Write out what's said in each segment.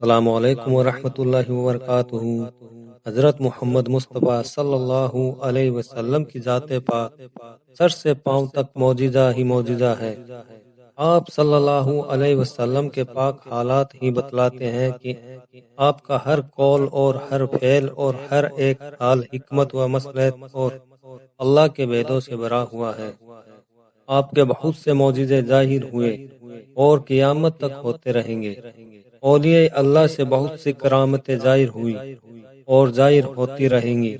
السلام علیکم ورحمۃ اللہ وبرکاتہ۔ حضرت محمد مصطفیٰ صلی اللہ علیہ وسلم کی ذات پاک سر سے پاؤں تک معجزہ ہی معجزہ ہے۔ آپ صلی اللہ علیہ وسلم کے پاک حالات ہی بتلاتے ہیں کہ آپ کا ہر قول اور ہر فعل اور ہر ایک حال حکمت و مصلحت اور اللہ کے بیدوں سے بھرا ہوا ہے۔ آپ کے بہت سے معجزے ظاہر ہوئے اور قیامت تک ہوتے رہیں گے۔ اولیاء اللہ سے بہت سی کرامتیں ظاہر ہوئی اور ظاہر ہوتی رہیں گی۔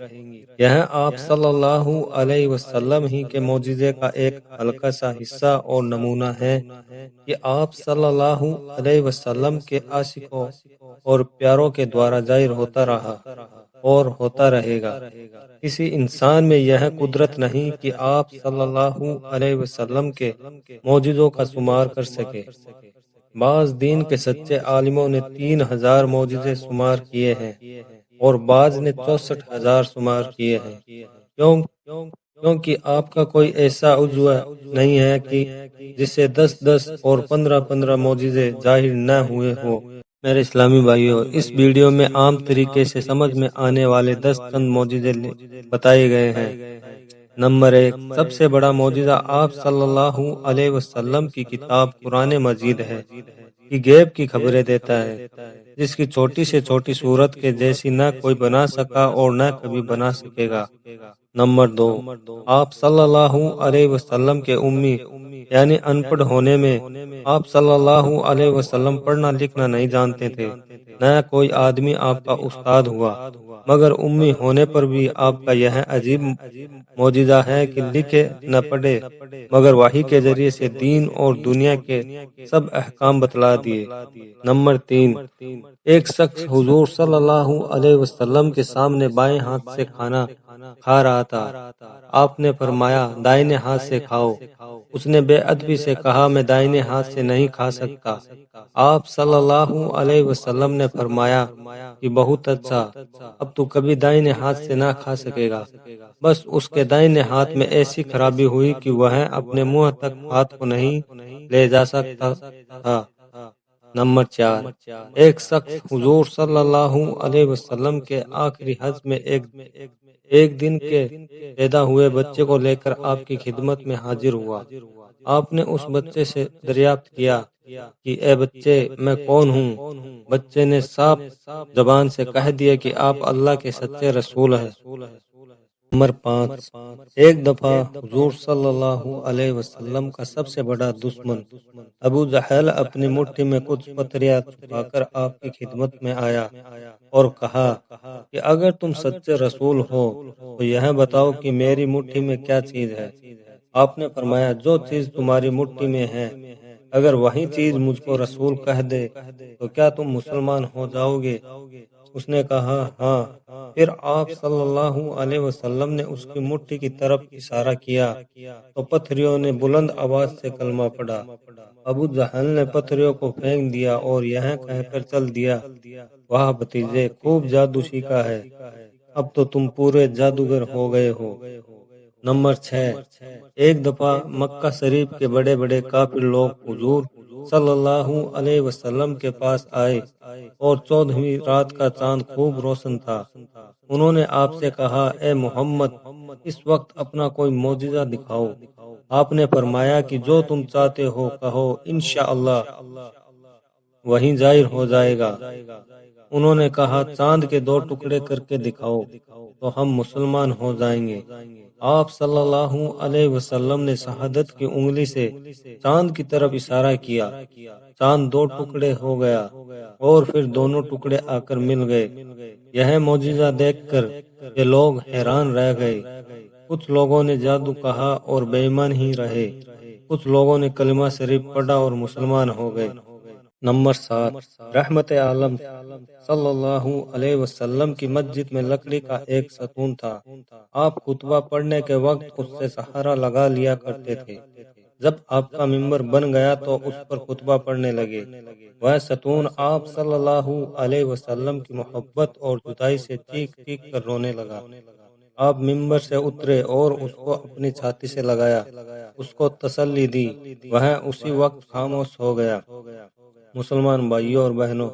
یہ آپ صلی اللہ علیہ وسلم ہی کے معجزے کا ایک ہلکا سا حصہ اور نمونہ ہے کہ آپ صلی اللہ علیہ وسلم کے عاشقوں اور پیاروں کے دوارا ظاہر ہوتا رہا اور ہوتا رہے گا۔ کسی انسان میں یہ قدرت نہیں کہ آپ صلی اللہ علیہ وسلم کے معجزوں کا شمار کر سکے۔ بعض دین کے سچے عالموں نے 3000 معجزے شمار کیے ہیں اور بعض نے 64,000 شمار کیے ہیں۔ کیونکہ آپ کا کوئی ایسا عضو نہیں ہے کہ جسے 10 اور 15 معجزے ظاہر نہ ہوئے ہوں۔ میرے اسلامی بھائیوں، اس ویڈیو میں عام طریقے سے سمجھ میں آنے والے 10 چند معجزے بتائے گئے ہیں۔ نمبر 1، سب سے بڑا معجزہ آپ صلی اللہ علیہ وسلم کی کتاب قرآن مجید ہے کہ غیب کی خبریں دیتا ہے، جس کی چھوٹی سے چھوٹی صورت کے جیسی نہ کوئی بنا سکا اور نہ کبھی بنا سکے گا۔ نمبر 2، آپ صلی اللہ علیہ وسلم کے امی یعنی ان پڑھ ہونے میں آپ صلی اللہ علیہ وسلم پڑھنا لکھنا نہیں جانتے تھے۔ نہ کوئی آدمی آپ کا استاد ہوا، مگر امی ہونے پر بھی آپ کا یہ عجیب معجزہ ہے کہ لکھے نہ پڑھے مگر وحی کے ذریعے سے دین اور دنیا کے سب احکام بتلا دیے۔ نمبر 3، ایک شخص حضور صلی اللہ علیہ وسلم کے سامنے بائیں ہاتھ سے کھانا کھا رہا تھا۔ آپ نے فرمایا دائیں ہاتھ سے کھاؤ۔ اس نے بے ادبی سے کہا میں دائیں ہاتھ سے نہیں کھا سکتا۔ آپ صلی اللہ علیہ وسلم نے فرمایا کہ بہت اچھا، اب تو کبھی دائیں ہاتھ سے نہ کھا سکے گا۔ بس اس کے دائیں ہاتھ میں ایسی خرابی ہوئی کہ وہ اپنے منہ تک ہاتھ کو نہیں لے جا سکتا تھا۔ نمبر 4، ایک شخص حضور صلی اللہ علیہ وسلم کے آخری حج میں ایک دن کے پیدا ہوئے بچے کو لے کر آپ کی خدمت میں حاضر ہوا۔ آپ نے اس بچے سے دریافت کیا کہ اے بچے، میں کون ہوں؟ بچے نے صاف زبان سے کہہ دیا کہ آپ اللہ کے سچے رسول ہیں۔ نمبر 5، ایک دفعہ حضور صلی اللہ علیہ وسلم کا سب سے بڑا دشمن ابو جہل اپنی مٹھی میں کچھ پتھریاں چھپا کر آپ کی خدمت میں آیا اور کہا کہ اگر تم سچے رسول ہو تو یہ بتاؤ کہ میری مٹھی میں کیا چیز ہے۔ آپ نے فرمایا جو چیز تمہاری مٹھی میں ہے، اگر وہی چیز مجھ کو رسول کہہ دے تو کیا تم مسلمان ہو جاؤ گے؟ اس نے کہا ہاں۔ پھر آپ صلی اللہ علیہ وسلم نے اس کی مٹھی کی طرف اشارہ کیا تو پتھریوں نے بلند آواز سے کلمہ پڑھا۔ ابو جہل نے پتھریوں کو پھینک دیا اور یہ کہہ کر چل دیا، واہ بھتیجے، خوب جادو سیکھا ہے، اب تو تم پورے جادوگر ہو گئے ہو۔ نمبر 6، ایک دفعہ مکہ شریف کے بڑے بڑے کافر لوگ حضور صلی اللہ علیہ وسلم کے پاس آئے اور 14ویں رات کا چاند خوب روشن تھا۔ انہوں نے آپ سے کہا اے محمد، اس وقت اپنا کوئی معجزہ دکھاؤ۔ آپ نے فرمایا کہ جو تم چاہتے ہو کہو، انشاءاللہ وہی ظاہر ہو جائے گا۔ انہوں نے کہا چاند کے 2 ٹکڑے کر کے دکھاؤ تو ہم مسلمان ہو جائیں گے۔ آپ صلی اللہ علیہ وسلم نے شہادت کی انگلی سے چاند کی طرف اشارہ کیا، چاند 2 ٹکڑے ہو گیا اور پھر دونوں ٹکڑے آ کر مل گئے۔ یہ معجزہ دیکھ کر یہ لوگ حیران رہ گئے۔ کچھ لوگوں نے جادو کہا اور بے ایمان ہی رہے، کچھ لوگوں نے کلمہ شریف پڑھا اور مسلمان ہو گئے۔ نمبر 7، رحمت عالم صلی اللہ علیہ وسلم کی مسجد میں لکڑی کا ایک ستون تھا۔ آپ خطبہ پڑھنے کے وقت اس سے سہارا لگا لیا کرتے تھے۔ جب آپ کا ممبر بن گیا تو اس پر خطبہ پڑھنے لگے۔ وہ ستون آپ صلی اللہ علیہ وسلم کی محبت اور جدائی سے چیخ چیخ کر رونے لگا۔ آپ ممبر سے اترے اور اس کو اپنی چھاتی سے لگایا، اس کو تسلی دی، وہ اسی وقت خاموش ہو گیا۔ مسلمان بھائیوں اور بہنوں،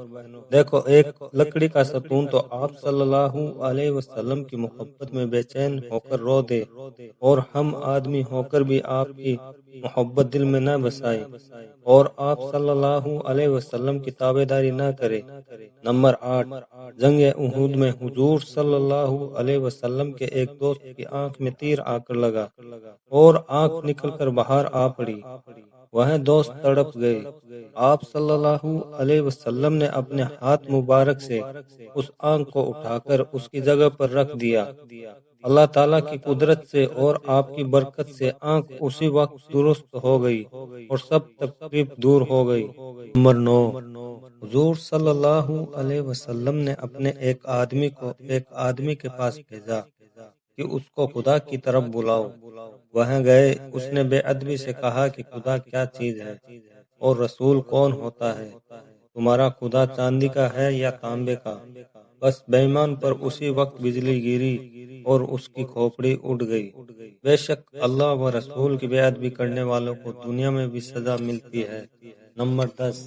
دیکھو ایک لکڑی کا ستون تو آپ صلی اللہ علیہ وسلم کی محبت میں بے چین ہو کر رو دے، اور ہم آدمی ہو کر بھی آپ کی محبت دل میں نہ بسائے اور آپ صلی اللہ علیہ وسلم کی تابع داری نہ کرے۔ نمبر 8، جنگ احد میں حضور صلی اللہ علیہ وسلم کے ایک دوست کی آنکھ میں تیر آ کر لگا اور آنکھ نکل کر باہر آ پڑی۔ وہ دوست تڑپ گئے۔ آپ صلی اللہ علیہ وسلم نے اپنے ہاتھ مبارک سے اس آنکھ کو اٹھا کر اس کی جگہ پر رکھ دیا۔ اللہ تعالیٰ کی قدرت سے اور آپ کی برکت سے آنکھ اسی وقت درست ہو گئی اور سب تکلیف دور ہو گئی۔ نمبر 9، حضور صلی اللہ علیہ وسلم نے اپنے ایک آدمی کے پاس بھیجا کہ اس کو خدا کی طرف بلاؤ۔ وہاں گئے، اس نے بے ادبی سے کہا کہ خدا کیا چیز ہے اور رسول کون ہوتا ہے؟ تمہارا خدا چاندی کا ہے یا تانبے کا؟ بس بے ایمان پر اسی وقت بجلی گری اور اس کی کھوپڑی اڑ گئی۔ بے شک اللہ و رسول کی بے ادبی کرنے والوں کو دنیا میں بھی سزا ملتی ہے۔ نمبر 10،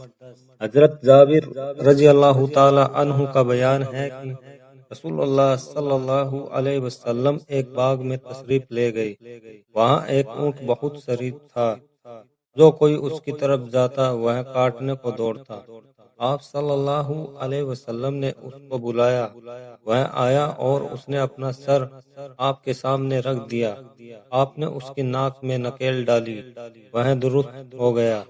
حضرت جابر رضی اللہ تعالی عنہ کا بیان ہے کہ رسول اللہ صلی اللہ علیہ وسلم ایک باغ میں تشریف لے گئے۔ وہاں ایک اونٹ بہت شریف تھا، جو کوئی اس کی طرف جاتا وہ کاٹنے کو دوڑتا۔ آپ صلی اللہ علیہ وسلم نے اس کو بلایا، وہ آیا اور اس نے اپنا سر آپ کے سامنے رکھ دیا۔ آپ نے اس کی ناک میں نکیل ڈالی، وہ درست ہو گیا۔